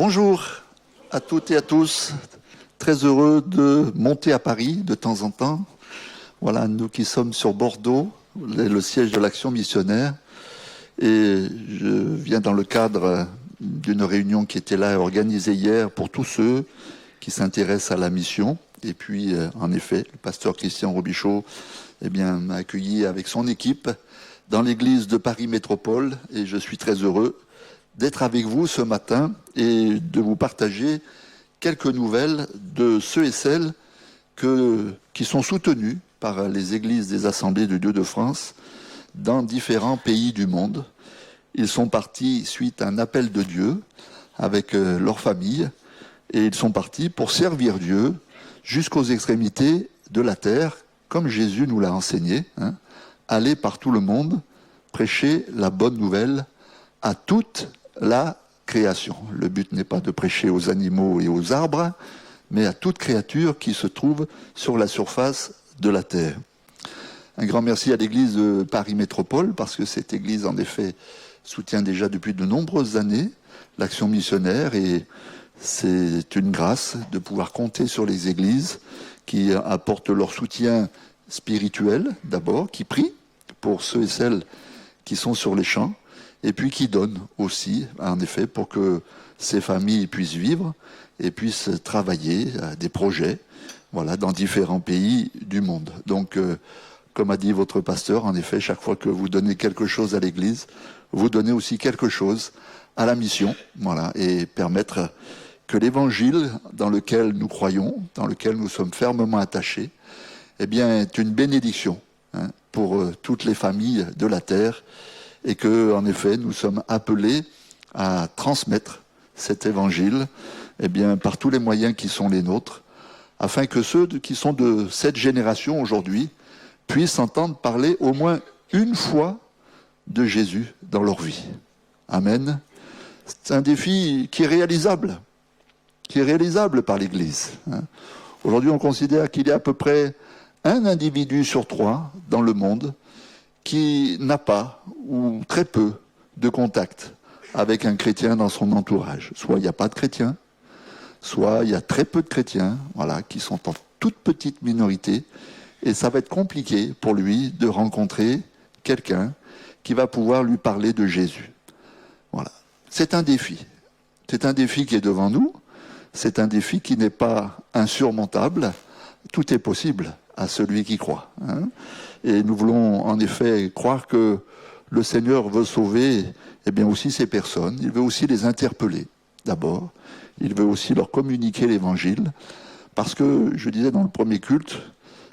Bonjour à toutes et à tous. Très heureux de monter à Paris de temps en temps. Voilà, nous qui sommes sur Bordeaux, le siège de l'Action missionnaire. Et je viens dans le cadre d'une réunion qui était là organisée hier pour tous ceux qui s'intéressent à la mission. Et puis, en effet, le pasteur Christian Robichaud m'a accueilli avec son équipe dans l'église de Paris Métropole. Et je suis très heureux d'être avec vous ce matin et de vous partager quelques nouvelles de ceux et celles qui sont soutenus par les églises des Assemblées de Dieu de France dans différents pays du monde. Ils sont partis suite à un appel de Dieu avec leur famille et ils sont partis pour servir Dieu jusqu'aux extrémités de la terre, comme Jésus nous l'a enseigné, aller par tout le monde, prêcher la bonne nouvelle à toute la création. Le but n'est pas de prêcher aux animaux et aux arbres, mais à toute créature qui se trouve sur la surface de la terre. Un grand merci à l'église de Paris Métropole, parce que cette église, en effet, soutient déjà depuis de nombreuses années l'action missionnaire, et c'est une grâce de pouvoir compter sur les églises qui apportent leur soutien spirituel, d'abord, qui prient pour ceux et celles qui sont sur les champs, et puis qui donnent aussi, en effet, pour que ces familles puissent vivre et puissent travailler à des projets, voilà, dans différents pays du monde. Donc, comme a dit votre pasteur, en effet, chaque fois que vous donnez quelque chose à l'Église, vous donnez aussi quelque chose à la mission, voilà, et permettre que l'Évangile dans lequel nous croyons, dans lequel nous sommes fermement attachés, est une bénédiction pour toutes les familles de la terre, et que, en effet, nous sommes appelés à transmettre cet évangile, par tous les moyens qui sont les nôtres, afin que ceux qui sont de cette génération aujourd'hui puissent entendre parler au moins une fois de Jésus dans leur vie. Amen. C'est un défi qui est réalisable par l'Église. Aujourd'hui, on considère qu'il y a à peu près un individu sur 3 dans le monde qui n'a pas ou très peu de contact avec un chrétien dans son entourage. Soit il n'y a pas de chrétiens, soit il y a très peu de chrétiens, voilà, qui sont en toute petite minorité, et ça va être compliqué pour lui de rencontrer quelqu'un qui va pouvoir lui parler de Jésus. Voilà. C'est un défi. C'est un défi qui est devant nous, c'est un défi qui n'est pas insurmontable, tout est possible à celui qui croit. Et nous voulons en effet croire que le Seigneur veut sauver aussi ces personnes. Il veut aussi les interpeller d'abord. Il veut aussi leur communiquer l'Évangile. Parce que, je disais dans le premier culte,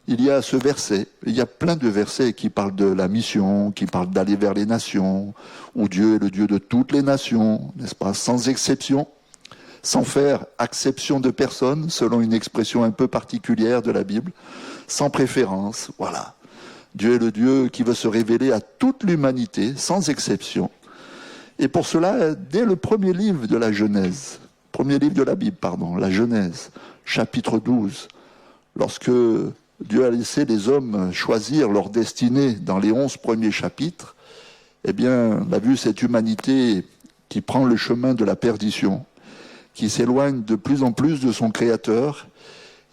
il y a ce verset, il y a plein de versets qui parlent de la mission, qui parlent d'aller vers les nations, où Dieu est le Dieu de toutes les nations, n'est-ce pas, sans exception, sans faire acception de personne, selon une expression un peu particulière de la Bible, sans préférence, voilà. Dieu est le Dieu qui veut se révéler à toute l'humanité, sans exception. Et pour cela, dès le premier livre de la Genèse, premier livre de la Bible, la Genèse, chapitre 12, lorsque Dieu a laissé les hommes choisir leur destinée dans les 11 premiers chapitres, on a vu cette humanité qui prend le chemin de la perdition, qui s'éloigne de plus en plus de son Créateur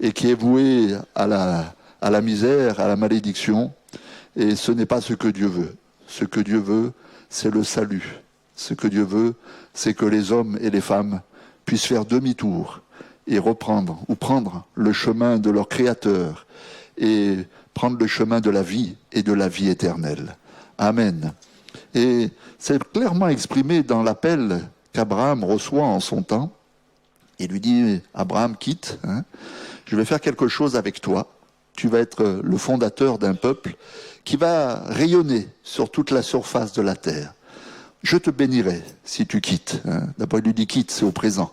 et qui est vouée à la misère, à la malédiction. Et ce n'est pas ce que Dieu veut. Ce que Dieu veut, c'est le salut. Ce que Dieu veut, c'est que les hommes et les femmes puissent faire demi-tour et reprendre ou prendre le chemin de leur Créateur et prendre le chemin de la vie et de la vie éternelle. Amen. Et c'est clairement exprimé dans l'appel qu'Abraham reçoit en son temps. Il lui dit, Abraham, quitte, je vais faire quelque chose avec toi. Tu vas être le fondateur d'un peuple qui va rayonner sur toute la surface de la terre. Je te bénirai si tu quittes. D'abord, il lui dit quitte, c'est au présent.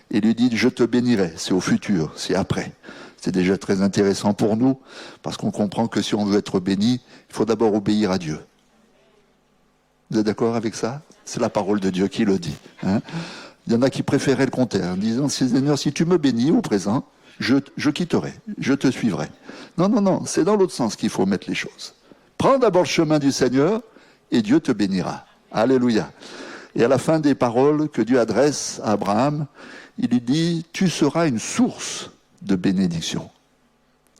Il lui dit je te bénirai, c'est au futur, c'est après. C'est déjà très intéressant pour nous, parce qu'on comprend que si on veut être béni, il faut d'abord obéir à Dieu. Vous êtes d'accord avec ça? C'est la parole de Dieu qui le dit. Il y en a qui préféraient le contraire, en disant, Seigneur, si tu me bénis au présent, je quitterai, je te suivrai. Non, c'est dans l'autre sens qu'il faut mettre les choses. Prends d'abord le chemin du Seigneur et Dieu te bénira. Alléluia. Et à la fin des paroles que Dieu adresse à Abraham, il lui dit, tu seras une source de bénédiction.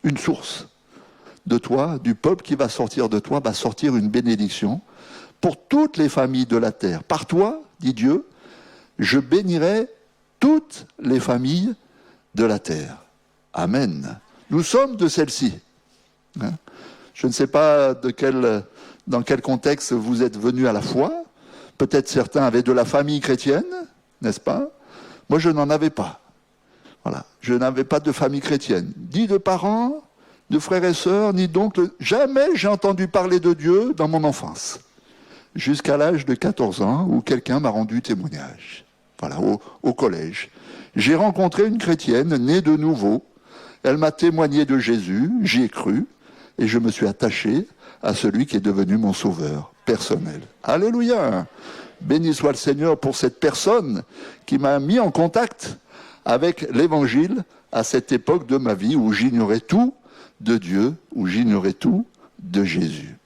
Une source. De toi, du peuple qui va sortir de toi, va sortir une bénédiction pour toutes les familles de la terre. Par toi, dit Dieu, je bénirai toutes les familles de la terre. Amen. Nous sommes de celle-ci. Hein? Je ne sais pas dans quel contexte vous êtes venus à la foi. Peut-être certains avaient de la famille chrétienne, n'est-ce pas? Moi, je n'en avais pas. Voilà. Je n'avais pas de famille chrétienne. Ni de parents, de frères et sœurs, ni d'oncles. Jamais j'ai entendu parler de Dieu dans mon enfance. Jusqu'à l'âge de 14 ans, où quelqu'un m'a rendu témoignage. Voilà, au collège. J'ai rencontré une chrétienne née de nouveau. Elle m'a témoigné de Jésus, j'y ai cru, et je me suis attaché à celui qui est devenu mon sauveur personnel. Alléluia! Béni soit le Seigneur pour cette personne qui m'a mis en contact avec l'Évangile à cette époque de ma vie où j'ignorais tout de Dieu, où j'ignorais tout de Jésus.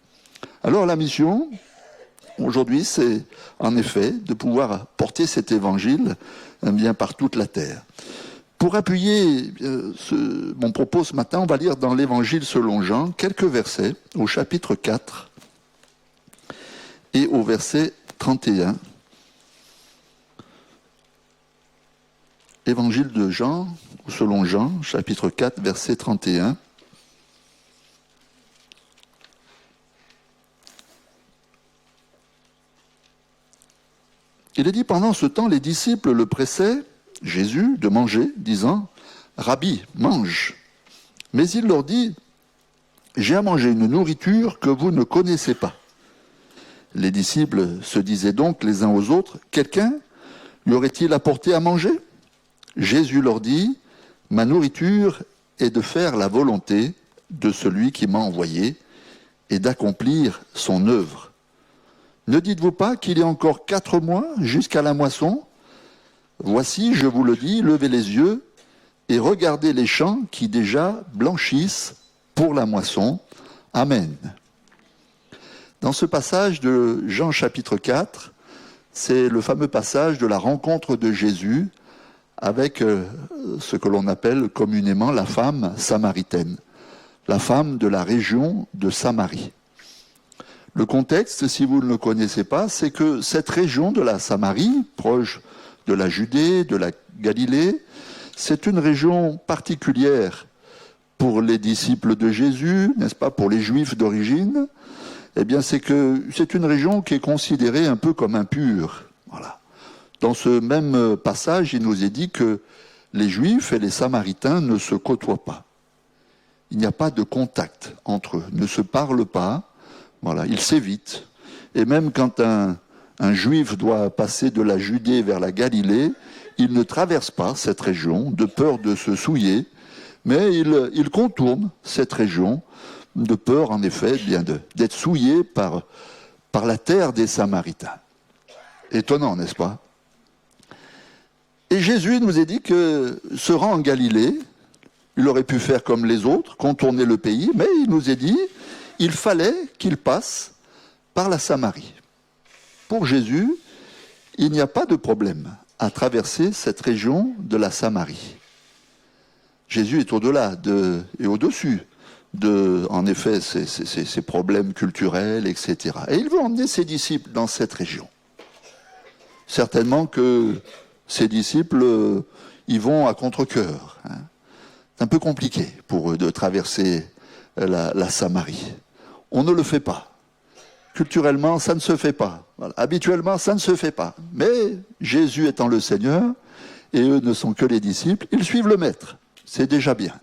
Alors la mission, aujourd'hui, c'est en effet de pouvoir porter cet Évangile bien par toute la terre. Pour appuyer mon propos ce matin, on va lire dans l'Évangile selon Jean quelques versets au chapitre 4 et au verset 31. Évangile de Jean, selon Jean, chapitre 4, verset 31. Il est dit, pendant ce temps, les disciples le pressaient, Jésus, de manger, disant, « Rabbi, mange !» Mais il leur dit, « J'ai à manger une nourriture que vous ne connaissez pas. » Les disciples se disaient donc les uns aux autres, « Quelqu'un lui aurait-il apporté à manger ?» Jésus leur dit, « Ma nourriture est de faire la volonté de celui qui m'a envoyé et d'accomplir son œuvre. Ne dites-vous pas qu'il y a encore 4 mois jusqu'à la moisson ? Voici, je vous le dis, levez les yeux et regardez les champs qui déjà blanchissent pour la moisson. Amen. » Dans ce passage de Jean chapitre 4, c'est le fameux passage de la rencontre de Jésus avec ce que l'on appelle communément la femme samaritaine, la femme de la région de Samarie. Le contexte, si vous ne le connaissez pas, c'est que cette région de la Samarie, proche de la Judée, de la Galilée, c'est une région particulière pour les disciples de Jésus, n'est-ce pas, pour les Juifs d'origine. Eh bien, c'est une région qui est considérée un peu comme impure. Voilà. Dans ce même passage, il nous est dit que les Juifs et les Samaritains ne se côtoient pas. Il n'y a pas de contact entre eux, ne se parlent pas. Voilà, ils s'évitent. Et même quand un Juif doit passer de la Judée vers la Galilée, il ne traverse pas cette région de peur de se souiller, mais il contourne cette région de peur, en effet, bien d'être souillé par la terre des Samaritains. Étonnant, n'est-ce pas ? Et Jésus nous a dit que se rend en Galilée, il aurait pu faire comme les autres, contourner le pays, mais il nous a dit il fallait qu'il passe par la Samarie. Pour Jésus, il n'y a pas de problème à traverser cette région de la Samarie. Jésus est au-delà et au-dessus de, en effet, ces problèmes culturels, etc. Et il veut emmener ses disciples dans cette région. Certainement que ses disciples y vont à contre-cœur. Hein. C'est un peu compliqué pour eux de traverser la Samarie. On ne le fait pas. Culturellement, ça ne se fait pas. Voilà. Habituellement, ça ne se fait pas. Mais Jésus étant le Seigneur, et eux ne sont que les disciples, ils suivent le Maître. C'est déjà bien.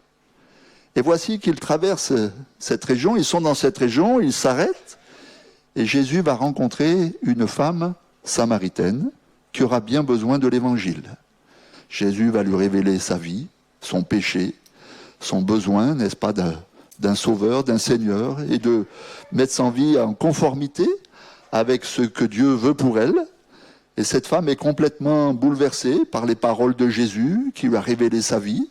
Et voici qu'ils traversent cette région, ils sont dans cette région, ils s'arrêtent, et Jésus va rencontrer une femme samaritaine qui aura bien besoin de l'Évangile. Jésus va lui révéler sa vie, son péché, son besoin, n'est-ce pas, d'un sauveur, d'un Seigneur, et de mettre sa vie en conformité avec ce que Dieu veut pour elle. Et cette femme est complètement bouleversée par les paroles de Jésus qui lui a révélé sa vie.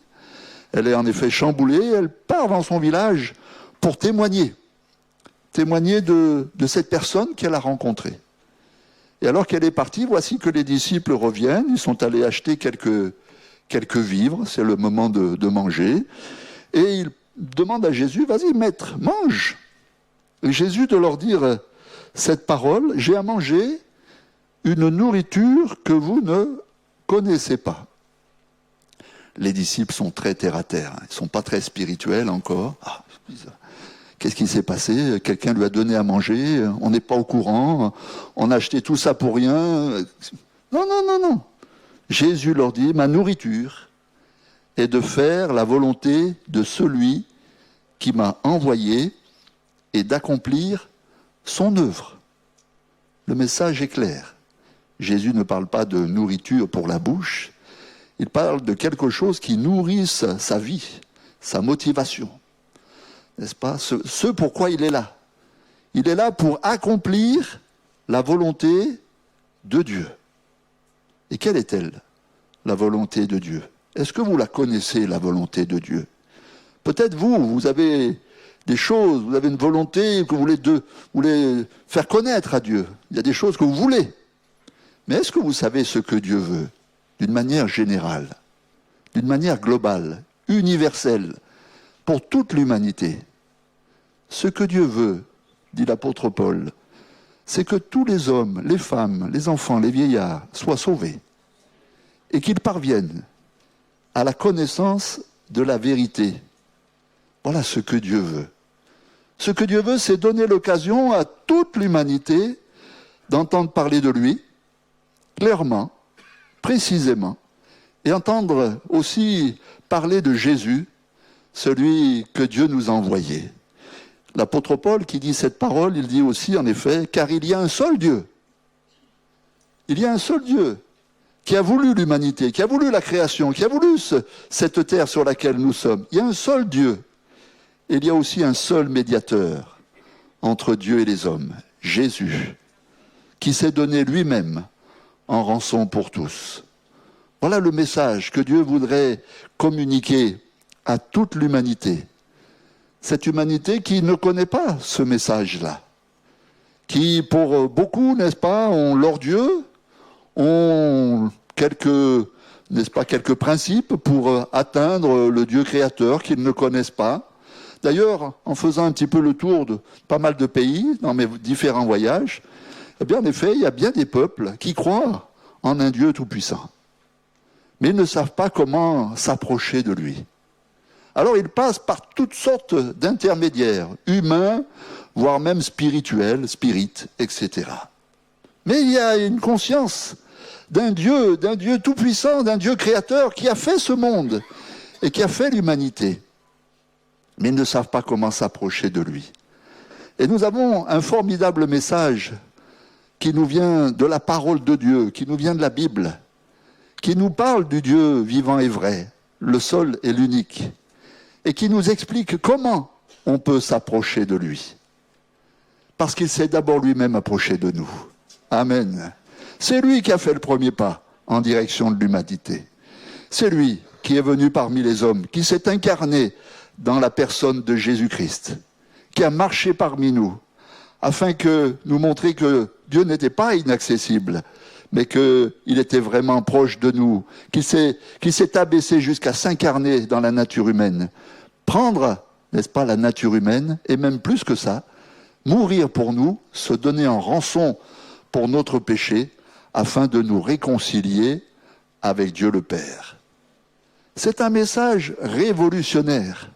Elle est en effet chamboulée, elle part dans son village pour témoigner de cette personne qu'elle a rencontrée. Et alors qu'elle est partie, voici que les disciples reviennent, ils sont allés acheter quelques vivres, c'est le moment de manger, et ils demandent à Jésus, vas-y maître, mange. Et Jésus de leur dire cette parole, j'ai à manger une nourriture que vous ne connaissez pas. Les disciples sont très terre à terre, ils ne sont pas très spirituels encore. Ah, qu'est-ce qui s'est passé? Quelqu'un lui a donné à manger, on n'est pas au courant, on a acheté tout ça pour rien. Non, non, non, non. Jésus leur dit, ma nourriture est de faire la volonté de celui qui m'a envoyé et d'accomplir son œuvre. Le message est clair. Jésus ne parle pas de nourriture pour la bouche, il parle de quelque chose qui nourrisse sa vie, sa motivation. N'est-ce pas? Ce pourquoi il est là. Il est là pour accomplir la volonté de Dieu. Et quelle est-elle, la volonté de Dieu? Est-ce que vous la connaissez, la volonté de Dieu? Peut-être vous avez des choses, vous avez une volonté que vous voulez faire connaître à Dieu. Il y a des choses que vous voulez. Mais est-ce que vous savez ce que Dieu veut? D'une manière générale, d'une manière globale, universelle, pour toute l'humanité. Ce que Dieu veut, dit l'apôtre Paul, c'est que tous les hommes, les femmes, les enfants, les vieillards soient sauvés et qu'ils parviennent à la connaissance de la vérité. Voilà ce que Dieu veut. Ce que Dieu veut, c'est donner l'occasion à toute l'humanité d'entendre parler de lui, clairement, précisément, et entendre aussi parler de Jésus, celui que Dieu nous a envoyé. L'apôtre Paul qui dit cette parole, il dit aussi en effet, car il y a un seul Dieu. Il y a un seul Dieu qui a voulu l'humanité, qui a voulu la création, qui a voulu cette terre sur laquelle nous sommes. Il y a un seul Dieu. Et il y a aussi un seul médiateur entre Dieu et les hommes, Jésus, qui s'est donné lui-même en rançon pour tous. Voilà le message que Dieu voudrait communiquer à toute l'humanité. Cette humanité qui ne connaît pas ce message-là, qui pour beaucoup, n'est-ce pas, ont leur Dieu, ont quelques principes pour atteindre le Dieu créateur qu'ils ne connaissent pas. D'ailleurs, en faisant un petit peu le tour de pas mal de pays, dans mes différents voyages, eh bien, en effet, il y a bien des peuples qui croient en un Dieu tout-puissant. Mais ils ne savent pas comment s'approcher de lui. Alors, ils passent par toutes sortes d'intermédiaires, humains, voire même spirituels, spirites, etc. Mais il y a une conscience d'un Dieu tout-puissant, d'un Dieu créateur qui a fait ce monde et qui a fait l'humanité. Mais ils ne savent pas comment s'approcher de lui. Et nous avons un formidable message qui nous vient de la parole de Dieu, qui nous vient de la Bible, qui nous parle du Dieu vivant et vrai, le seul et l'unique, et qui nous explique comment on peut s'approcher de lui. Parce qu'il s'est d'abord lui-même approché de nous. Amen. C'est lui qui a fait le premier pas en direction de l'humanité. C'est lui qui est venu parmi les hommes, qui s'est incarné dans la personne de Jésus-Christ, qui a marché parmi nous, afin que nous montrer que Dieu n'était pas inaccessible, mais qu'il était vraiment proche de nous, qu'il s'est abaissé jusqu'à s'incarner dans la nature humaine, prendre, n'est-ce pas, la nature humaine, et même plus que ça, mourir pour nous, se donner en rançon pour notre péché, afin de nous réconcilier avec Dieu le Père. C'est un message révolutionnaire.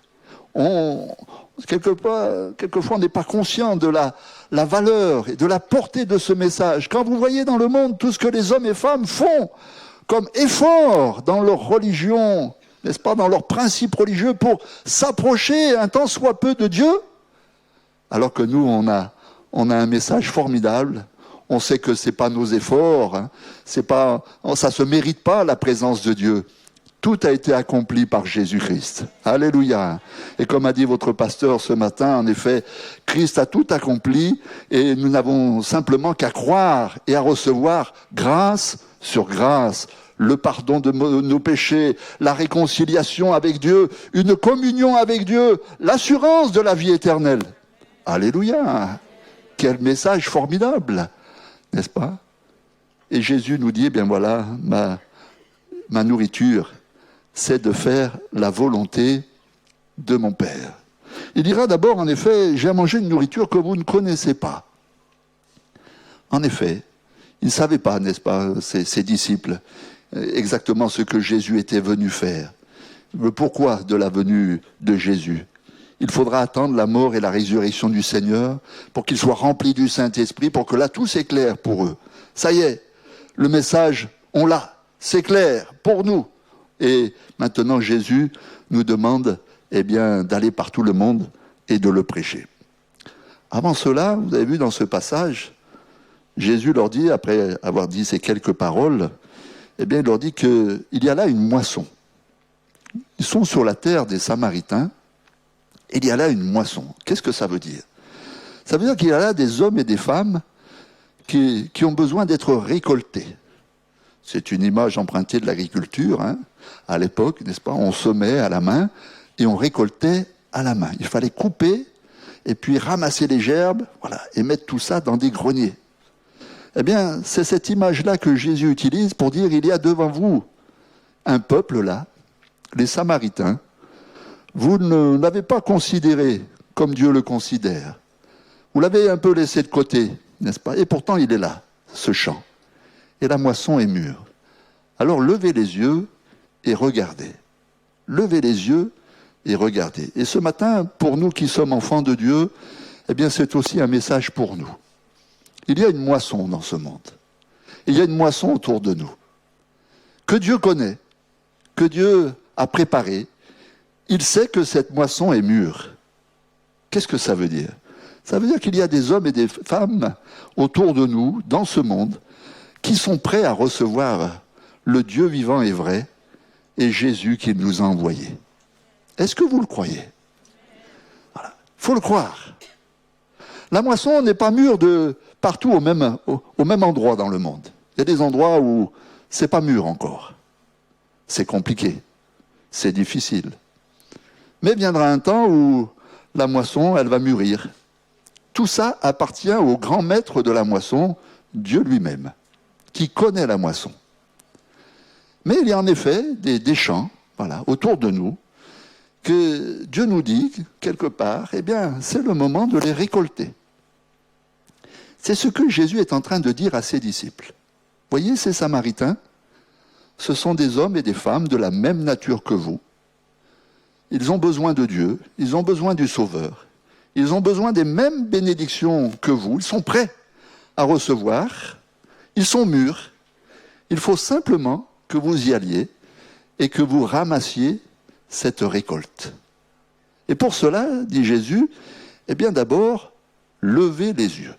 Quelquefois, on n'est pas conscient de la valeur et de la portée de ce message. Quand vous voyez dans le monde tout ce que les hommes et femmes font comme effort dans leur religion, n'est-ce pas, dans leurs principes religieux pour s'approcher un tant soit peu de Dieu, alors que nous, on a un message formidable. On sait que ce n'est pas nos efforts, hein, ça ne se mérite pas la présence de Dieu. Tout a été accompli par Jésus-Christ. Alléluia. Et comme a dit votre pasteur ce matin, en effet, Christ a tout accompli et nous n'avons simplement qu'à croire et à recevoir grâce sur grâce, le pardon de nos péchés, la réconciliation avec Dieu, une communion avec Dieu, l'assurance de la vie éternelle. Alléluia. Quel message formidable, n'est-ce pas? Et Jésus nous dit, eh bien voilà, ma nourriture, c'est de faire la volonté de mon Père. Il dira d'abord, en effet, j'ai à manger une nourriture que vous ne connaissez pas. En effet, ils ne savaient pas, n'est-ce pas, ses disciples, exactement ce que Jésus était venu faire. Le pourquoi de la venue de Jésus. Il faudra attendre la mort et la résurrection du Seigneur pour qu'ils soient remplis du Saint-Esprit, pour que là tout s'éclaire pour eux. Ça y est, le message, on l'a, c'est clair pour nous. Et maintenant Jésus nous demande eh bien, d'aller par tout le monde et de le prêcher. Avant cela, vous avez vu dans ce passage, Jésus leur dit, après avoir dit ces quelques paroles, eh bien, il leur dit qu'il y a là une moisson. Ils sont sur la terre des Samaritains, et il y a là une moisson. Qu'est-ce que ça veut dire? Ça veut dire qu'il y a là des hommes et des femmes qui ont besoin d'être récoltés. C'est une image empruntée de l'agriculture, hein. À l'époque, n'est-ce pas, on semait à la main et on récoltait à la main. Il fallait couper et puis ramasser les gerbes, voilà, et mettre tout ça dans des greniers. Eh bien, c'est cette image-là que Jésus utilise pour dire, il y a devant vous un peuple là, les Samaritains, vous ne l'avez pas considéré comme Dieu le considère. Vous l'avez un peu laissé de côté, n'est-ce pas? Et pourtant, il est là, ce champ. Et la moisson est mûre. Alors, levez les yeux et regardez. Levez les yeux et regardez. Et ce matin, pour nous qui sommes enfants de Dieu, eh bien, c'est aussi un message pour nous. Il y a une moisson dans ce monde. Il y a une moisson autour de nous. Que Dieu connaît, que Dieu a préparée. Il sait que cette moisson est mûre. Qu'est-ce que ça veut dire? Ça veut dire qu'il y a des hommes et des femmes autour de nous, dans ce monde, qui sont prêts à recevoir le Dieu vivant et vrai et Jésus qui nous a envoyés. Est-ce que vous le croyez? Voilà. Il faut le croire. La moisson n'est pas mûre de partout au même endroit dans le monde. Il y a des endroits où c'est pas mûr encore. C'est compliqué. C'est difficile. Mais viendra un temps où la moisson, elle va mûrir. Tout ça appartient au grand maître de la moisson, Dieu lui-même, qui connaît la moisson. Mais il y a en effet des champs, voilà, autour de nous, que Dieu nous dit, quelque part, eh bien, c'est le moment de les récolter. C'est ce que Jésus est en train de dire à ses disciples. Voyez, ces Samaritains, ce sont des hommes et des femmes de la même nature que vous. Ils ont besoin de Dieu, ils ont besoin du Sauveur, ils ont besoin des mêmes bénédictions que vous, ils sont prêts à recevoir, ils sont mûrs. Il faut simplement que vous y alliez et que vous ramassiez cette récolte. Et pour cela, dit Jésus, eh bien d'abord, levez les yeux.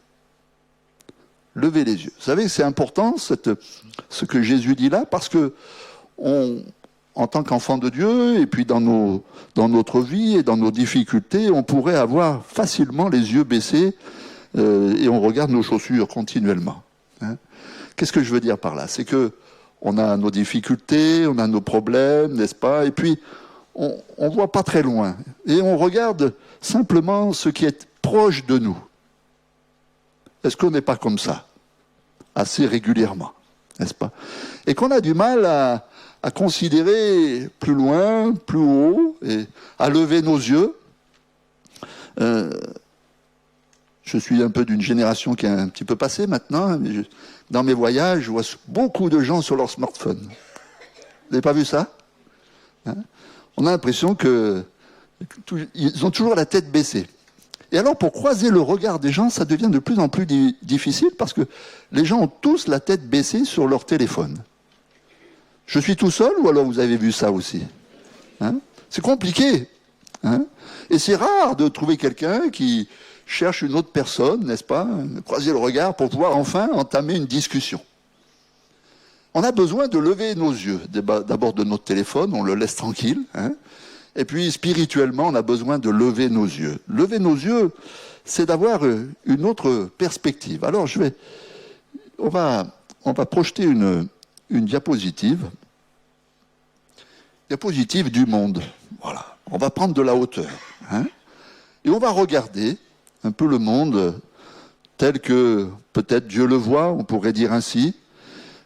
Levez les yeux. Vous savez, c'est important ce que Jésus dit là, parce que en tant qu'enfant de Dieu, et puis dans notre vie et dans nos difficultés, on pourrait avoir facilement les yeux baissés et on regarde nos chaussures continuellement. Hein. Qu'est-ce que je veux dire par là? C'est que on a nos difficultés, on a nos problèmes, n'est-ce pas? Et puis, on ne voit pas très loin. Et on regarde simplement ce qui est proche de nous. Est-ce qu'on n'est pas comme ça? Assez régulièrement, n'est-ce pas? Et qu'on a du mal à considérer plus loin, plus haut, et à lever nos yeux. Je suis un peu d'une génération qui est un petit peu passée maintenant. Mais dans mes voyages, je vois beaucoup de gens sur leur smartphone. Vous n'avez pas vu ça? Hein? On a l'impression qu'ils ont toujours la tête baissée. Et alors, pour croiser le regard des gens, ça devient de plus en plus difficile parce que les gens ont tous la tête baissée sur leur téléphone. Je suis tout seul ou alors vous avez vu ça aussi? Hein? C'est compliqué. Hein? Et c'est rare de trouver quelqu'un qui cherche une autre personne, n'est-ce pas? Croiser le regard pour pouvoir enfin entamer une discussion. On a besoin de lever nos yeux, d'abord de notre téléphone, on le laisse tranquille, hein? Et puis spirituellement, on a besoin de lever nos yeux. Lever nos yeux, c'est d'avoir une autre perspective. Alors on va projeter une diapositive du monde. Voilà, on va prendre de la hauteur, hein? Et on va regarder un peu le monde tel que peut-être Dieu le voit, on pourrait dire ainsi.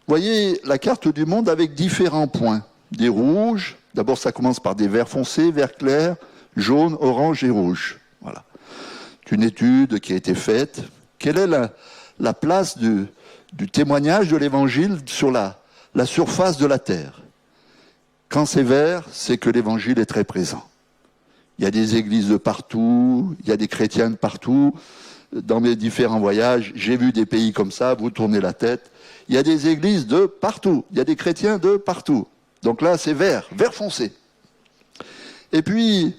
Voyez la carte du monde avec différents points. Des rouges, d'abord ça commence par des verts foncés, verts clairs, jaune, orange et rouge. Voilà. C'est une étude qui a été faite. Quelle est la place du témoignage de l'Évangile sur la surface de la terre? Quand c'est vert, c'est que l'Évangile est très présent. Il y a des églises de partout, il y a des chrétiens de partout. Dans mes différents voyages, j'ai vu des pays comme ça, vous tournez la tête. Il y a des églises de partout, il y a des chrétiens de partout. Donc là, c'est vert, vert foncé. Et puis,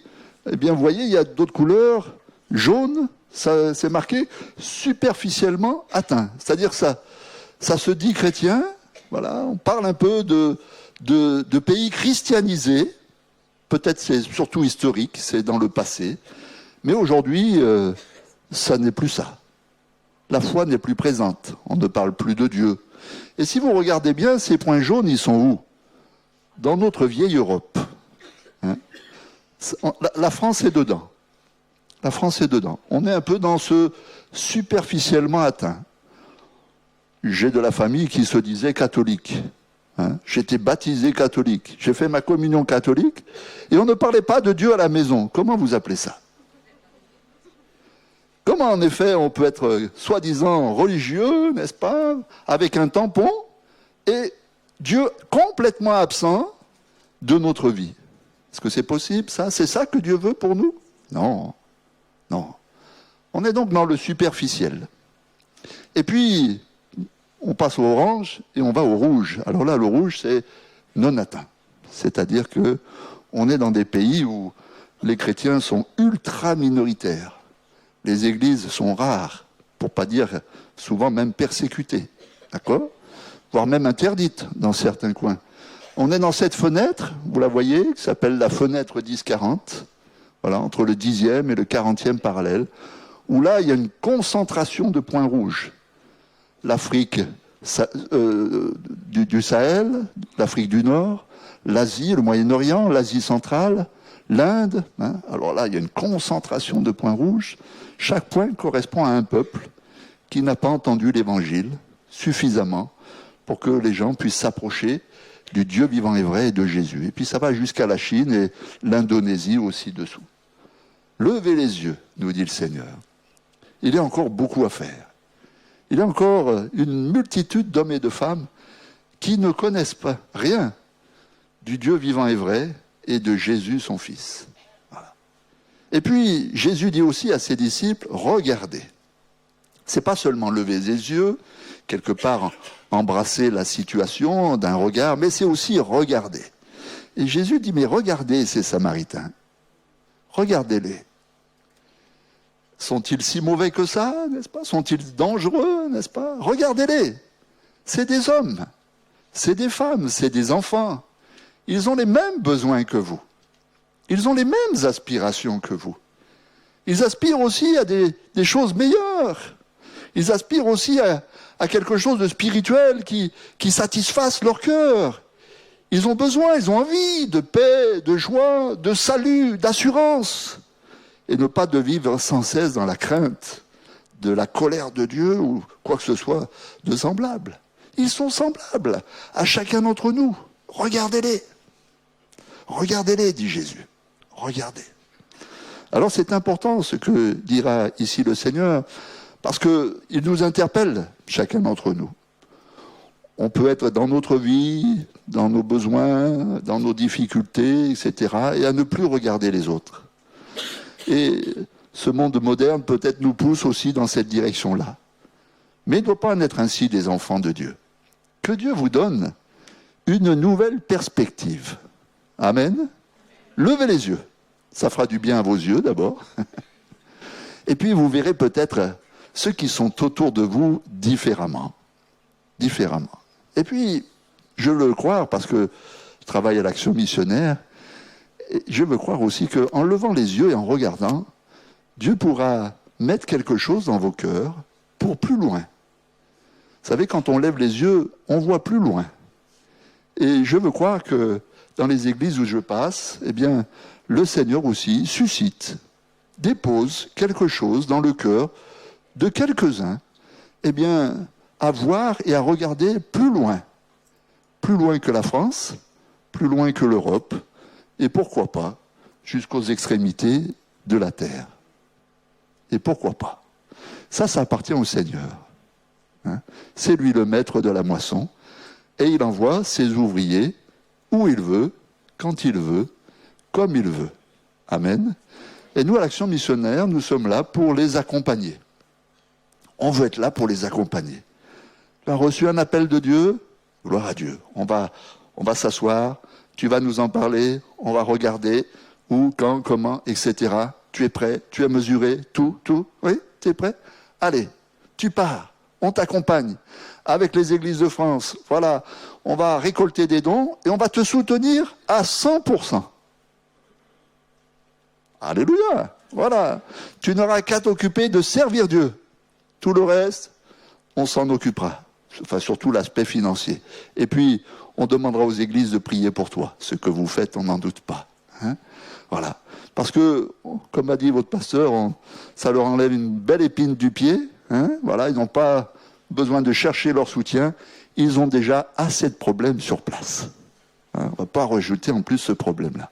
eh bien, vous voyez, il y a d'autres couleurs. Jaune, ça, c'est marqué superficiellement atteint. C'est-à-dire ça se dit chrétien. Voilà, on parle un peu de pays christianisés. Peut-être c'est surtout historique, c'est dans le passé. Mais aujourd'hui, ça n'est plus ça. La foi n'est plus présente. On ne parle plus de Dieu. Et si vous regardez bien, ces points jaunes, ils sont où? Dans notre vieille Europe. Hein? La France est dedans. La France est dedans. On est un peu dans ce superficiellement atteint. J'ai de la famille qui se disait catholique. Hein? J'étais baptisé catholique. J'ai fait ma communion catholique et on ne parlait pas de Dieu à la maison. Comment vous appelez ça? Comment en effet on peut être soi-disant religieux, n'est-ce pas, avec un tampon et Dieu complètement absent de notre vie? Est-ce que c'est possible ça? C'est ça que Dieu veut pour nous? Non. Non. On est donc dans le superficiel. Et puis, on passe au orange et on va au rouge. Alors là, le rouge, c'est non atteint. C'est-à-dire que on est dans des pays où les chrétiens sont ultra minoritaires. Les églises sont rares, pour pas dire souvent même persécutées. D'accord? Voire même interdites dans certains coins. On est dans cette fenêtre, vous la voyez, qui s'appelle la fenêtre 10-40. Voilà, entre le 10e et le 40e parallèle, où là, il y a une concentration de points rouges. L'Afrique du Sahel, l'Afrique du Nord, l'Asie, le Moyen-Orient, l'Asie centrale, l'Inde. Hein. Alors là, il y a une concentration de points rouges. Chaque point correspond à un peuple qui n'a pas entendu l'Évangile suffisamment pour que les gens puissent s'approcher du Dieu vivant et vrai et de Jésus. Et puis ça va jusqu'à la Chine et l'Indonésie aussi dessous. Levez les yeux, nous dit le Seigneur. Il y a encore beaucoup à faire. Il y a encore une multitude d'hommes et de femmes qui ne connaissent pas rien du Dieu vivant et vrai et de Jésus son Fils. Voilà. Et puis Jésus dit aussi à ses disciples, regardez. C'est pas seulement lever les yeux, quelque part embrasser la situation d'un regard, mais c'est aussi regarder. Et Jésus dit, mais regardez ces Samaritains. Regardez-les. Sont-ils si mauvais que ça, n'est-ce pas? Sont-ils dangereux, n'est-ce pas? Regardez-les. C'est des hommes, c'est des femmes, c'est des enfants. Ils ont les mêmes besoins que vous. Ils ont les mêmes aspirations que vous. Ils aspirent aussi à des choses meilleures. Ils aspirent aussi à quelque chose de spirituel qui satisfasse leur cœur. Ils ont besoin, ils ont envie de paix, de joie, de salut, d'assurance. Et ne pas de vivre sans cesse dans la crainte de la colère de Dieu ou quoi que ce soit de semblable. Ils sont semblables à chacun d'entre nous. Regardez-les. Regardez-les, dit Jésus. Regardez. Alors c'est important ce que dira ici le Seigneur, parce qu'il nous interpelle, chacun d'entre nous. On peut être dans notre vie, dans nos besoins, dans nos difficultés, etc., et à ne plus regarder les autres. Et ce monde moderne peut-être nous pousse aussi dans cette direction-là. Mais il ne doit pas en être ainsi des enfants de Dieu. Que Dieu vous donne une nouvelle perspective. Amen. Levez les yeux. Ça fera du bien à vos yeux d'abord. Et puis vous verrez peut-être ceux qui sont autour de vous différemment. Différemment. Et puis, je veux le croire parce que je travaille à l'Action missionnaire, et je veux croire aussi qu'en levant les yeux et en regardant, Dieu pourra mettre quelque chose dans vos cœurs pour plus loin. Vous savez, quand on lève les yeux, on voit plus loin. Et je veux croire que dans les églises où je passe, eh bien, le Seigneur aussi suscite, dépose quelque chose dans le cœur de quelques-uns, eh bien, à voir et à regarder plus loin plus loin que la France, plus loin que l'Europe, et pourquoi pas, jusqu'aux extrémités de la terre. Et pourquoi pas? Ça appartient au Seigneur. Hein? C'est lui le maître de la moisson, et il envoie ses ouvriers où il veut, quand il veut, comme il veut. Amen. Et nous, à l'Action missionnaire, nous sommes là pour les accompagner. On veut être là pour les accompagner. Tu as reçu un appel de Dieu? Gloire à Dieu. On va s'asseoir, tu vas nous en parler, on va regarder où, quand, comment, etc. Tu es prêt? Tu as mesuré tout? Oui? Tu es prêt? Allez, tu pars. On t'accompagne. Avec les églises de France, voilà, on va récolter des dons et on va te soutenir à 100%. Alléluia. Voilà. Tu n'auras qu'à t'occuper de servir Dieu. Tout le reste, on s'en occupera. Enfin, surtout l'aspect financier. Et puis, on demandera aux églises de prier pour toi. Ce que vous faites, on n'en doute pas. Hein? Voilà. Parce que, comme a dit votre pasteur, ça leur enlève une belle épine du pied. Hein? Voilà, ils n'ont pas besoin de chercher leur soutien. Ils ont déjà assez de problèmes sur place. Hein? On ne va pas rajouter en plus ce problème-là.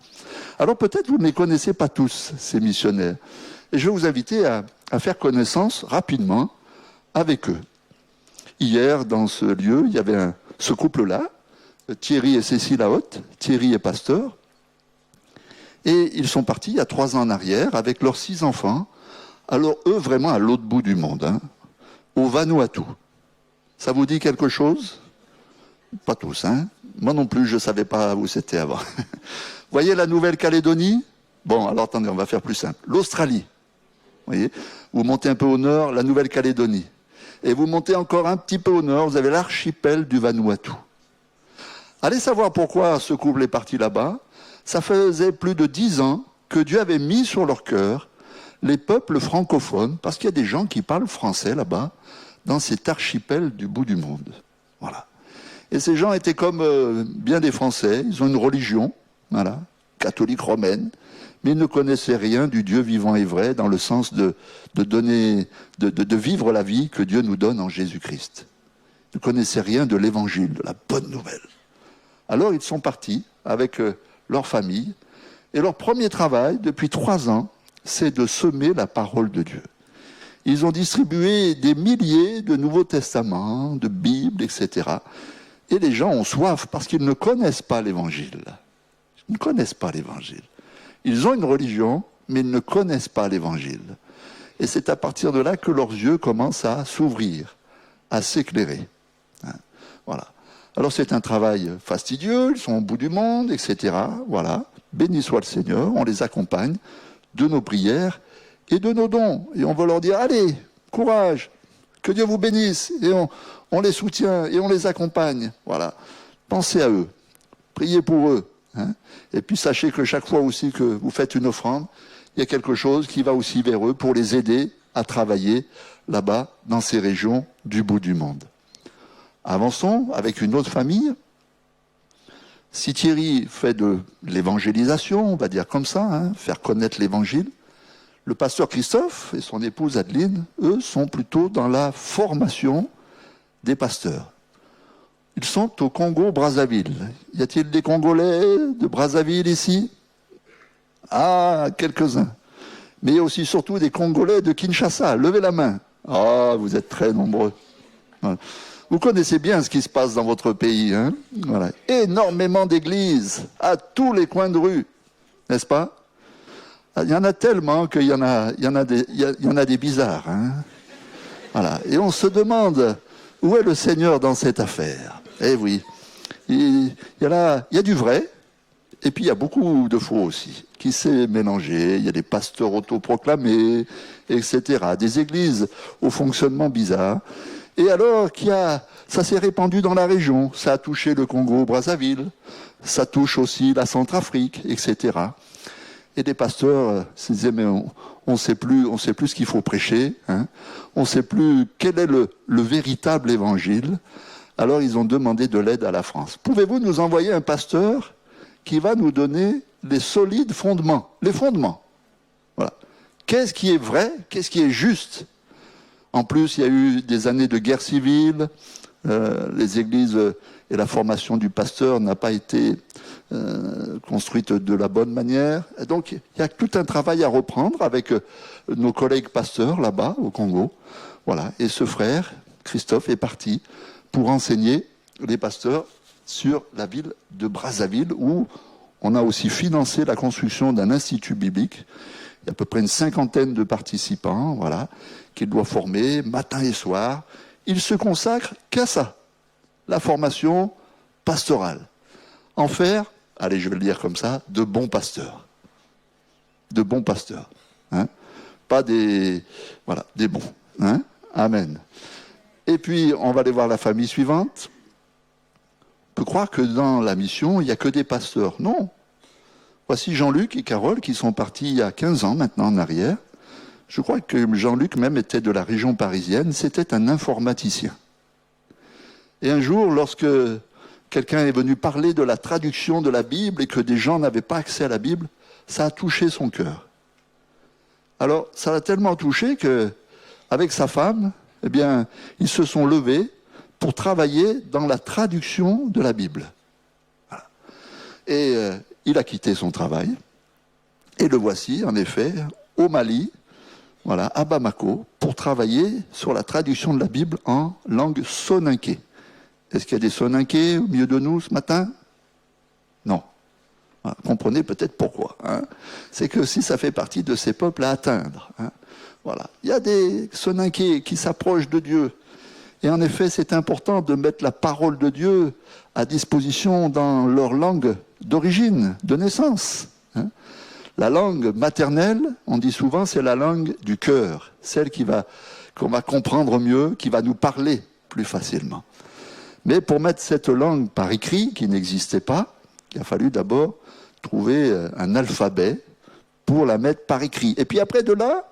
Alors peut-être vous ne les connaissez pas tous, ces missionnaires. Et je vais vous inviter à faire connaissance rapidement avec eux. Hier, dans ce lieu, il y avait ce couple-là, Thierry et Cécile Haute. Thierry est pasteur. Et ils sont partis il y a 3 ans en arrière avec leurs 6 enfants. Alors eux, vraiment à l'autre bout du monde, hein, au Vanuatu. Ça vous dit quelque chose? Pas tous, hein? Moi non plus, je ne savais pas où c'était avant. Vous voyez la Nouvelle-Calédonie? Bon, alors attendez, on va faire plus simple. L'Australie. Vous voyez? Vous montez un peu au nord, la Nouvelle-Calédonie. Et vous montez encore un petit peu au nord, vous avez l'archipel du Vanuatu. Allez savoir pourquoi ce couple est parti là-bas. Ça faisait plus de 10 ans que Dieu avait mis sur leur cœur les peuples francophones, parce qu'il y a des gens qui parlent français là-bas, dans cet archipel du bout du monde. Voilà. Et ces gens étaient comme bien des Français, ils ont une religion, voilà, catholique romaine, mais ils ne connaissaient rien du Dieu vivant et vrai, dans le sens de vivre la vie que Dieu nous donne en Jésus-Christ. Ils ne connaissaient rien de l'évangile, de la bonne nouvelle. Alors ils sont partis avec leur famille, et leur premier travail, depuis 3 ans, c'est de semer la parole de Dieu. Ils ont distribué des milliers de Nouveaux Testaments, de Bibles, etc. Et les gens ont soif parce qu'ils ne connaissent pas l'Évangile. Ils ne connaissent pas l'Évangile. Ils ont une religion, mais ils ne connaissent pas l'Évangile. Et c'est à partir de là que leurs yeux commencent à s'ouvrir, à s'éclairer. Voilà. Alors c'est un travail fastidieux, ils sont au bout du monde, etc. Voilà. Béni soit le Seigneur, on les accompagne de nos prières et de nos dons. Et on va leur dire, allez, courage, que Dieu vous bénisse. Et on les soutient et on les accompagne. Voilà. Pensez à eux, priez pour eux. Hein. Et puis sachez que chaque fois aussi que vous faites une offrande, il y a quelque chose qui va aussi vers eux pour les aider à travailler là-bas, dans ces régions du bout du monde. Avançons avec une autre famille. Si Thierry fait de l'évangélisation, on va dire comme ça, hein, faire connaître l'évangile, le pasteur Christophe et son épouse Adeline, eux, sont plutôt dans la formation des pasteurs. Ils sont au Congo-Brazzaville. Y a-t-il des Congolais de Brazzaville ici? Ah, quelques-uns. Mais il y a aussi surtout des Congolais de Kinshasa. Levez la main. Ah, vous êtes très nombreux. Voilà. Vous connaissez bien ce qui se passe dans votre pays. Hein? Voilà. Énormément d'églises à tous les coins de rue, n'est-ce pas? Il y en a tellement qu'il y en a des bizarres. Hein? Voilà. Et on se demande, où est le Seigneur dans cette affaire? Eh oui, il y a du vrai, et puis il y a beaucoup de faux aussi, qui s'est mélangé. Il y a des pasteurs autoproclamés, etc. Des églises au fonctionnement bizarre. Et alors ça s'est répandu dans la région. Ça a touché le Congo-Brazzaville, ça touche aussi la Centrafrique, etc. Et des pasteurs se disaient, mais on sait plus ce qu'il faut prêcher, hein. On ne sait plus quel est le véritable évangile. Alors ils ont demandé de l'aide à la France. Pouvez-vous nous envoyer un pasteur qui va nous donner les solides fondements, les fondements? Voilà. Qu'est-ce qui est vrai? Qu'est-ce qui est juste? En plus, il y a eu des années de guerre civile, les églises et la formation du pasteur n'a pas été construite de la bonne manière. Et donc, il y a tout un travail à reprendre avec nos collègues pasteurs là-bas, au Congo. Voilà. Et ce frère, Christophe, est parti pour enseigner les pasteurs sur la ville de Brazzaville, où on a aussi financé la construction d'un institut biblique. Il y a à peu près une 50aine de participants, voilà, qu'il doit former matin et soir. Il se consacre qu'à ça, la formation pastorale. En faire, allez, je vais le dire comme ça, de bons pasteurs. De bons pasteurs. Hein, pas des... Voilà, des bons. Hein, amen. Et puis, on va aller voir la famille suivante. On peut croire que dans la mission, il n'y a que des pasteurs. Non. Voici Jean-Luc et Carole qui sont partis il y a 15 ans maintenant en arrière. Je crois que Jean-Luc même était de la région parisienne. C'était un informaticien. Et un jour, lorsque quelqu'un est venu parler de la traduction de la Bible et que des gens n'avaient pas accès à la Bible, ça a touché son cœur. Alors, ça l'a tellement touché que, avec sa femme, eh bien, ils se sont levés pour travailler dans la traduction de la Bible. Voilà. Et il a quitté son travail. Et le voici, en effet, au Mali, voilà, à Bamako, pour travailler sur la traduction de la Bible en langue soninké. Est-ce qu'il y a des soninké au milieu de nous ce matin? Non. Voilà, comprenez peut-être pourquoi. Hein. C'est que si ça fait partie de ces peuples à atteindre. Hein. Voilà. Il y a des soninké qui s'approchent de Dieu. Et en effet, c'est important de mettre la parole de Dieu à disposition dans leur langue d'origine, de naissance. Hein. La langue maternelle, on dit souvent, c'est la langue du cœur, celle qu'on va comprendre mieux, qui va nous parler plus facilement. Mais pour mettre cette langue par écrit, qui n'existait pas, il a fallu d'abord trouver un alphabet pour la mettre par écrit. Et puis après de là,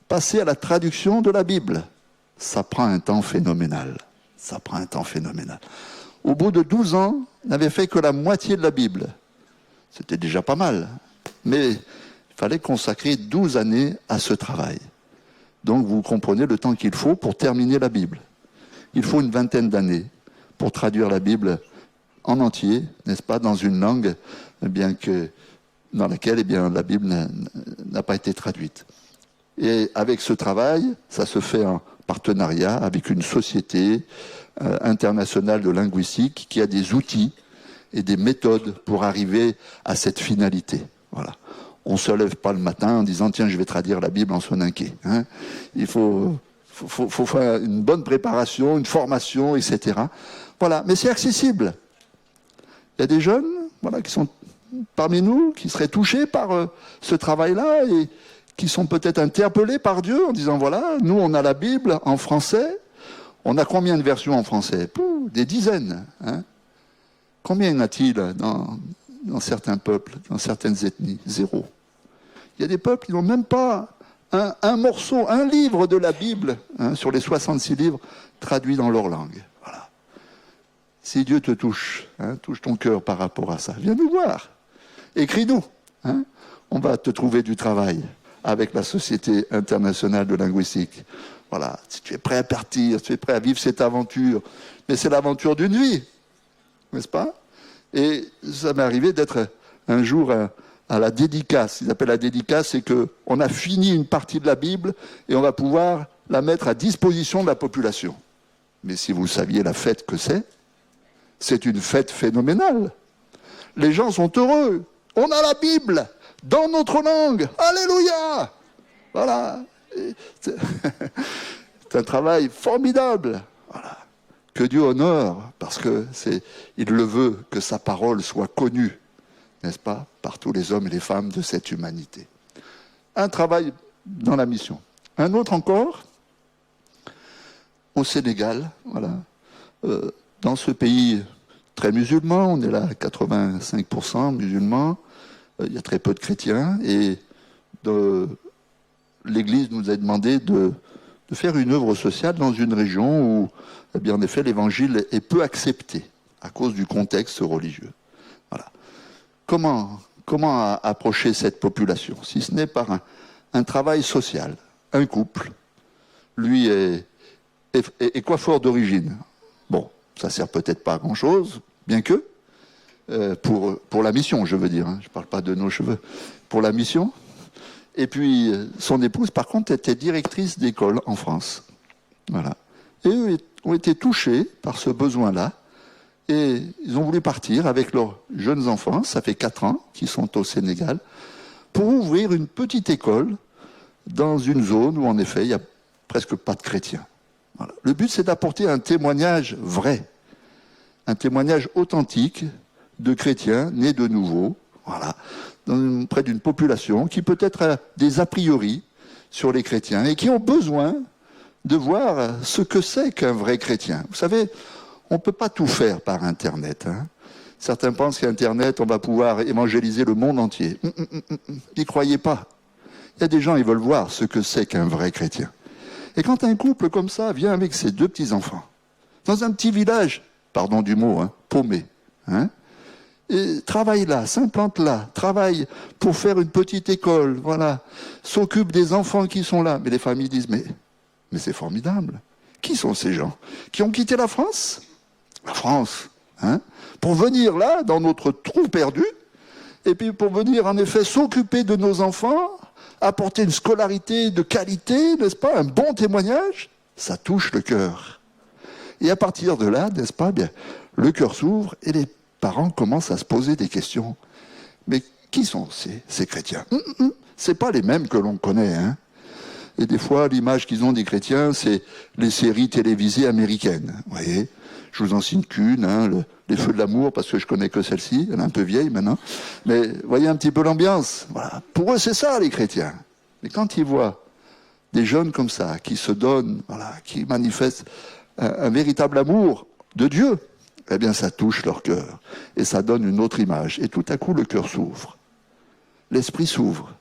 passer à la traduction de la Bible. Ça prend un temps phénoménal. Ça prend un temps phénoménal. Au bout de 12 ans, on n'avait fait que la moitié de la Bible. C'était déjà pas mal. Mais il fallait consacrer 12 années à ce travail. Donc vous comprenez le temps qu'il faut pour terminer la Bible. Il faut une 20aine d'années pour traduire la Bible en entier, n'est-ce pas, dans une langue dans laquelle la Bible n'a pas été traduite. Et avec ce travail, ça se fait en partenariat avec une société internationale de linguistique qui a des outils et des méthodes pour arriver à cette finalité. Voilà. On ne se lève pas le matin en disant « Tiens, je vais traduire la Bible en soninké. Hein » Il faut faire une bonne préparation, une formation, etc. Voilà. Mais c'est accessible. Il y a des jeunes qui sont parmi nous, qui seraient touchés par ce travail-là et qui sont peut-être interpellés par Dieu en disant « Voilà, nous, on a la Bible en français. On a combien de versions en français ? Des dizaines. Hein. Combien y en a-t-il dans certains peuples, dans certaines ethnies? 0. Il y a des peuples qui n'ont même pas un morceau, un livre de la Bible, sur les 66 livres, traduits dans leur langue. Voilà. Si Dieu te touche, touche ton cœur par rapport à ça, viens nous voir. Écris-nous. On va te trouver du travail avec la Société internationale de linguistique. Voilà. Si tu es prêt à partir, si tu es prêt à vivre cette aventure, mais c'est l'aventure d'une vie, n'est-ce pas? Et ça m'est arrivé d'être un jour à la dédicace. Ils appellent la dédicace, c'est qu'on a fini une partie de la Bible et on va pouvoir la mettre à disposition de la population. Mais si vous saviez la fête que c'est une fête phénoménale. Les gens sont heureux. On a la Bible dans notre langue. Alléluia! Voilà. C'est un travail formidable. Voilà. Que Dieu honore, parce il le veut que sa parole soit connue, n'est-ce pas, par tous les hommes et les femmes de cette humanité. Un travail dans la mission. Un autre encore, au Sénégal, voilà. Dans ce pays très musulman, on est là à 85% musulmans, il y a très peu de chrétiens, et l'Église nous a demandé de faire une œuvre sociale dans une région où, eh bien, en effet, l'évangile est peu accepté à cause du contexte religieux. Voilà. Comment approcher cette population, si ce n'est par un travail social? Un couple, lui est coiffeur d'origine. Bon, ça sert peut-être pas à grand-chose, bien que, pour la mission, je veux dire, hein, je ne parle pas de nos cheveux, pour la mission. Et puis, son épouse, par contre, était directrice d'école en France. Voilà. Et eux ont été touchés par ce besoin-là, et ils ont voulu partir avec leurs jeunes enfants, ça fait 4 ans qu'ils sont au Sénégal, pour ouvrir une petite école dans une zone où, en effet, il n'y a presque pas de chrétiens. Voilà. Le but, c'est d'apporter un témoignage vrai, un témoignage authentique de chrétiens nés de nouveau, voilà, près d'une population qui peut-être a des a priori sur les chrétiens et qui ont besoin de voir ce que c'est qu'un vrai chrétien. Vous savez, on ne peut pas tout faire par Internet. Hein. Certains pensent qu'Internet, on va pouvoir évangéliser le monde entier. N'y croyez pas. Il y a des gens, ils veulent voir ce que c'est qu'un vrai chrétien. Et quand un couple comme ça vient avec ses 2 petits-enfants, dans un petit village, pardon du mot, hein, paumé, hein, et travaille là, s'implante là, travaille pour faire une petite école, voilà, s'occupe des enfants qui sont là. Mais les familles disent, mais c'est formidable. Qui sont ces gens qui ont quitté la France? La France, hein, pour venir là, dans notre trou perdu, et puis pour venir en effet s'occuper de nos enfants, apporter une scolarité de qualité, n'est-ce pas, un bon témoignage, ça touche le cœur. Et à partir de là, n'est-ce pas, bien, le cœur s'ouvre et les parents commencent à se poser des questions. Mais qui sont ces chrétiens? C'est pas les mêmes que l'on connaît, hein. Et des fois, l'image qu'ils ont des chrétiens, c'est les séries télévisées américaines. Vous voyez, je vous en cite qu'une, hein, Les Feux de l'amour, parce que je connais que celle-ci, elle est un peu vieille maintenant. Mais vous voyez un petit peu l'ambiance. Voilà. Pour eux, c'est ça, les chrétiens. Mais quand ils voient des jeunes comme ça, qui se donnent, voilà, qui manifestent un véritable amour de Dieu, eh bien, ça touche leur cœur. Et ça donne une autre image. Et tout à coup, le cœur s'ouvre. L'esprit s'ouvre.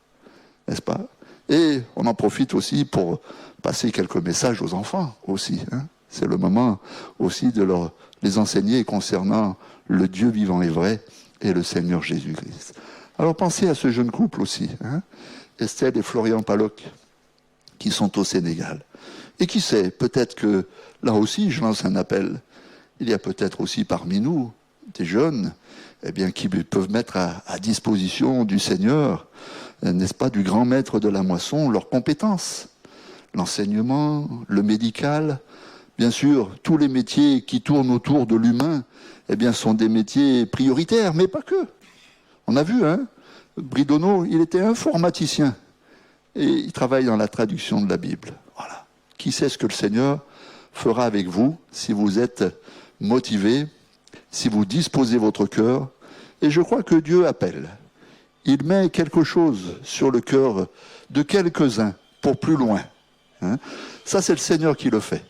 N'est-ce pas? Et on en profite aussi pour passer quelques messages aux enfants aussi. Hein. C'est le moment aussi de les enseigner concernant le Dieu vivant et vrai et le Seigneur Jésus-Christ. Alors pensez à ce jeune couple aussi, hein, Estelle et Florian Paloc, qui sont au Sénégal. Et qui sait, peut-être que là aussi, je lance un appel, il y a peut-être aussi parmi nous des jeunes, eh bien, qui peuvent mettre à disposition du Seigneur, n'est-ce pas, du grand maître de la moisson, leurs compétences. L'enseignement, le médical, bien sûr, tous les métiers qui tournent autour de l'humain, eh bien, sont des métiers prioritaires, mais pas que. On a vu, hein, Bridonneau, il était informaticien, et il travaille dans la traduction de la Bible. Voilà. Qui sait ce que le Seigneur fera avec vous si vous êtes motivé, si vous disposez votre cœur. Et je crois que Dieu appelle. Il met quelque chose sur le cœur de quelques-uns pour plus loin. Hein. Ça, c'est le Seigneur qui le fait.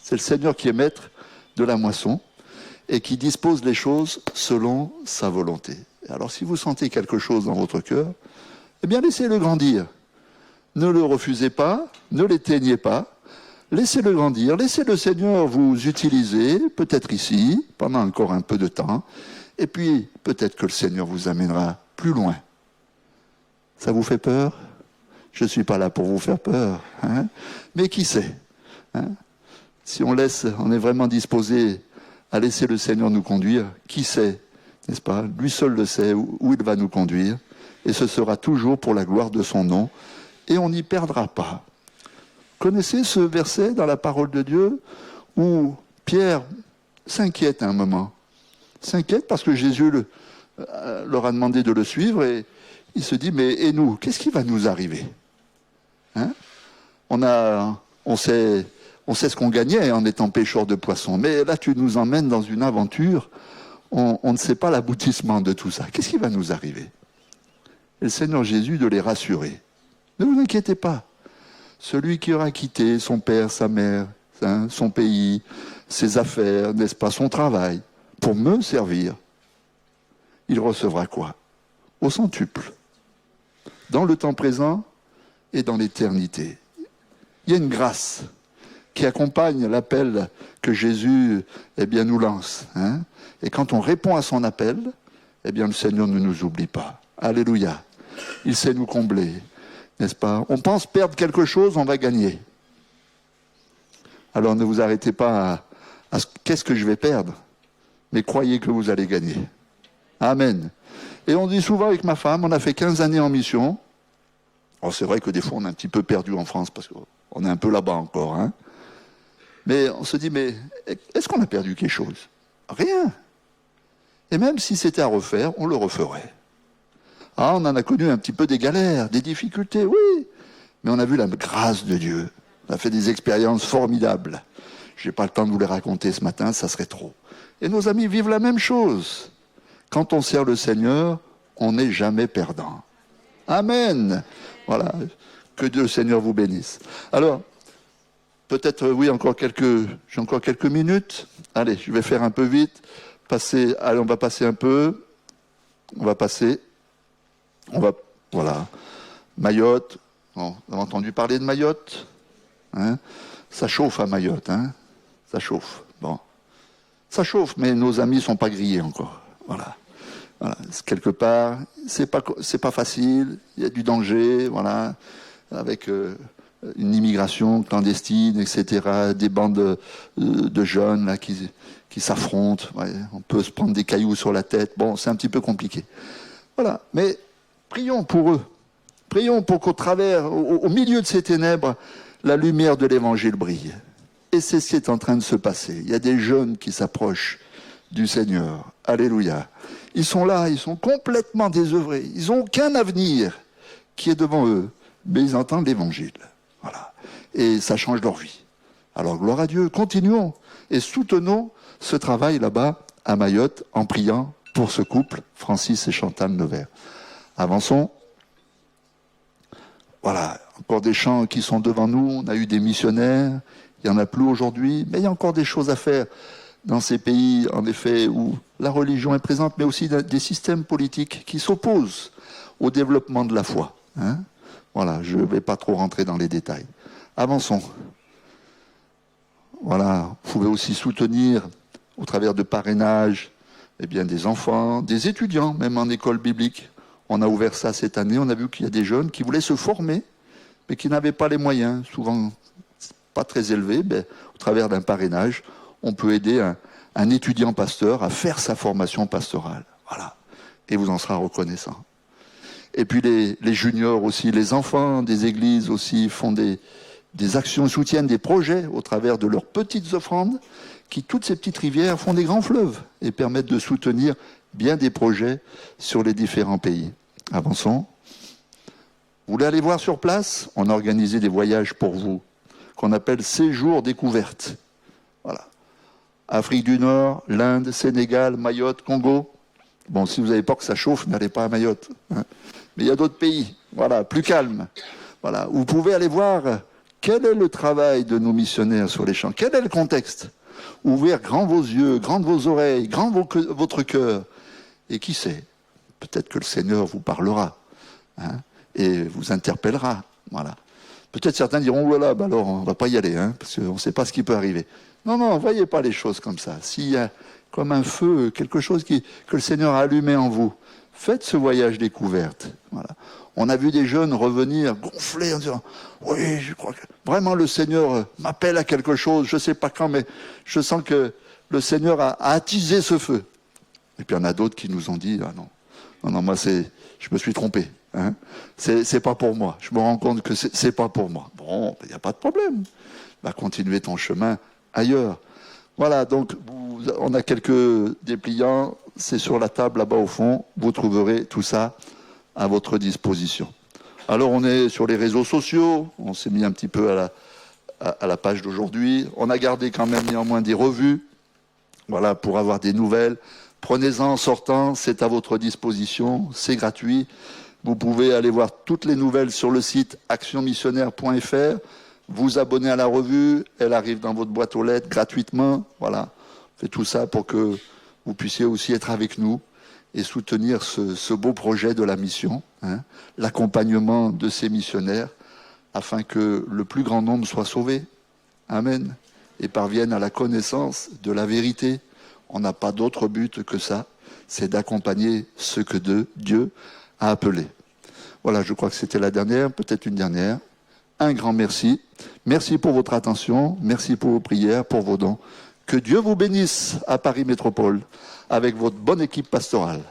C'est le Seigneur qui est maître de la moisson et qui dispose les choses selon sa volonté. Alors, si vous sentez quelque chose dans votre cœur, eh bien, laissez-le grandir. Ne le refusez pas, ne l'éteignez pas. Laissez-le grandir, laissez le Seigneur vous utiliser, peut-être ici, pendant encore un peu de temps, et puis peut-être que le Seigneur vous amènera plus loin. Ça vous fait peur? Je ne suis pas là pour vous faire peur, hein? Mais qui sait, hein? Si on est vraiment disposé à laisser le Seigneur nous conduire, qui sait, n'est-ce pas? Lui seul le sait où il va nous conduire, et ce sera toujours pour la gloire de son nom, et on n'y perdra pas. Connaissez ce verset dans la parole de Dieu où Pierre s'inquiète à un moment. S'inquiète parce que Jésus leur a demandé de le suivre et il se dit, mais et nous, qu'est-ce qui va nous arriver, hein? On sait ce qu'on gagnait en étant pêcheur de poissons, mais là tu nous emmènes dans une aventure, on ne sait pas l'aboutissement de tout ça. Qu'est-ce qui va nous arriver? Et le Seigneur Jésus de les rassurer. Ne vous inquiétez pas. Celui qui aura quitté son père, sa mère, hein, son pays, ses affaires, n'est-ce pas, son travail, pour me servir, il recevra quoi? Au centuple. Dans le temps présent et dans l'éternité. Il y a une grâce qui accompagne l'appel que Jésus, eh bien, nous lance. Hein. Et quand on répond à son appel, eh bien, le Seigneur ne nous oublie pas. Alléluia. Il sait nous combler. N'est-ce pas? On pense perdre quelque chose, on va gagner. Alors ne vous arrêtez pas Qu'est-ce que je vais perdre? Mais croyez que vous allez gagner. Amen. Et on dit souvent avec ma femme, on a fait 15 années en mission. Alors c'est vrai que des fois on est un petit peu perdu en France parce qu'on est un peu là-bas encore. Hein. Mais on se dit, mais est-ce qu'on a perdu quelque chose? Rien. Et même si c'était à refaire, on le referait. Ah, on en a connu un petit peu des galères, des difficultés, oui. Mais on a vu la grâce de Dieu. On a fait des expériences formidables. Je n'ai pas le temps de vous les raconter ce matin, ça serait trop. Et nos amis vivent la même chose. Quand on sert le Seigneur, on n'est jamais perdant. Amen. Voilà. Que Dieu le Seigneur vous bénisse. Alors, peut-être, oui, j'ai encore quelques minutes. Allez, je vais faire un peu vite. Allez, on va passer un peu. Voilà. Mayotte. Bon, vous avez entendu parler de Mayotte? Hein? Ça chauffe à Mayotte, hein? Ça chauffe. Bon. Ça chauffe, mais nos amis ne sont pas grillés encore. Voilà. Quelque part, c'est pas facile, il y a du danger, voilà, avec une immigration clandestine, etc., des bandes de jeunes là, qui s'affrontent, ouais, on peut se prendre des cailloux sur la tête, bon, c'est un petit peu compliqué. Voilà, mais prions pour eux, prions pour qu'au travers, au milieu de ces ténèbres, la lumière de l'évangile brille. Et c'est ce qui est en train de se passer. Il y a des jeunes qui s'approchent du Seigneur. Alléluia. Ils sont là, ils sont complètement désœuvrés. Ils n'ont aucun avenir qui est devant eux. Mais ils entendent l'évangile. Voilà. Et ça change leur vie. Alors, gloire à Dieu. Continuons et soutenons ce travail là-bas à Mayotte en priant pour ce couple, Francis et Chantal Nevers. Avançons. Voilà. Encore des chants qui sont devant nous. On a eu des missionnaires. Il n'y en a plus aujourd'hui. Mais il y a encore des choses à faire dans ces pays, en effet, où la religion est présente, mais aussi des systèmes politiques qui s'opposent au développement de la foi. Hein. Voilà, je ne vais pas trop rentrer dans les détails. Avançons. Voilà, vous pouvez aussi soutenir, au travers de parrainage, eh bien, des enfants, des étudiants, même en école biblique. On a ouvert ça cette année, on a vu qu'il y a des jeunes qui voulaient se former, mais qui n'avaient pas les moyens, souvent pas très élevés, ben, au travers d'un parrainage, on peut aider un étudiant pasteur à faire sa formation pastorale. Voilà. Et vous en serez reconnaissant. Et puis les juniors aussi, les enfants des églises aussi font des actions, soutiennent des projets au travers de leurs petites offrandes, qui, toutes ces petites rivières, font des grands fleuves et permettent de soutenir bien des projets sur les différents pays. Avançons. Vous voulez aller voir sur place? On a organisé des voyages pour vous, qu'on appelle séjours découvertes. Voilà. Afrique du Nord, l'Inde, Sénégal, Mayotte, Congo. Bon, si vous avez peur que ça chauffe, n'allez pas à Mayotte. Hein. Mais il y a d'autres pays, voilà, plus calmes. Voilà, vous pouvez aller voir quel est le travail de nos missionnaires sur les champs, quel est le contexte. Ouvrez grand vos yeux, grandes vos oreilles, grand votre cœur. Et qui sait, peut-être que le Seigneur vous parlera, hein, et vous interpellera. Voilà. Peut-être certains diront, oh là là, bah alors on ne va pas y aller, hein, parce qu'on ne sait pas ce qui peut arriver. Non, non, voyez pas les choses comme ça. S'il y a comme un feu, quelque chose que le Seigneur a allumé en vous, faites ce voyage découverte. Voilà. On a vu des jeunes revenir gonflés en disant « Oui, je crois que vraiment le Seigneur m'appelle à quelque chose, je ne sais pas quand, mais je sens que le Seigneur a attisé ce feu. » Et puis il y en a d'autres qui nous ont dit « Ah non, non, non, moi je me suis trompé. Hein. C'est pas pour moi. Je me rends compte que c'est pas pour moi. » Bon, il n'y a pas de problème. Va continuer ton chemin ailleurs. Voilà, donc on a quelques dépliants, c'est sur la table là-bas au fond, vous trouverez tout ça à votre disposition. Alors on est sur les réseaux sociaux, on s'est mis un petit peu à la page d'aujourd'hui, on a gardé quand même néanmoins des revues, voilà, pour avoir des nouvelles. Prenez-en en sortant, c'est à votre disposition, c'est gratuit. Vous pouvez aller voir toutes les nouvelles sur le site actionmissionnaire.fr. Vous abonnez à la revue, elle arrive dans votre boîte aux lettres gratuitement. Voilà, on fait tout ça pour que vous puissiez aussi être avec nous et soutenir ce beau projet de la mission, hein, l'accompagnement de ces missionnaires, afin que le plus grand nombre soit sauvé. Amen. Et parvienne à la connaissance de la vérité. On n'a pas d'autre but que ça, c'est d'accompagner ceux que Dieu a appelés. Voilà, je crois que c'était la dernière, peut-être une dernière. Un grand merci. Merci pour votre attention, merci pour vos prières, pour vos dons. Que Dieu vous bénisse à Paris Métropole avec votre bonne équipe pastorale.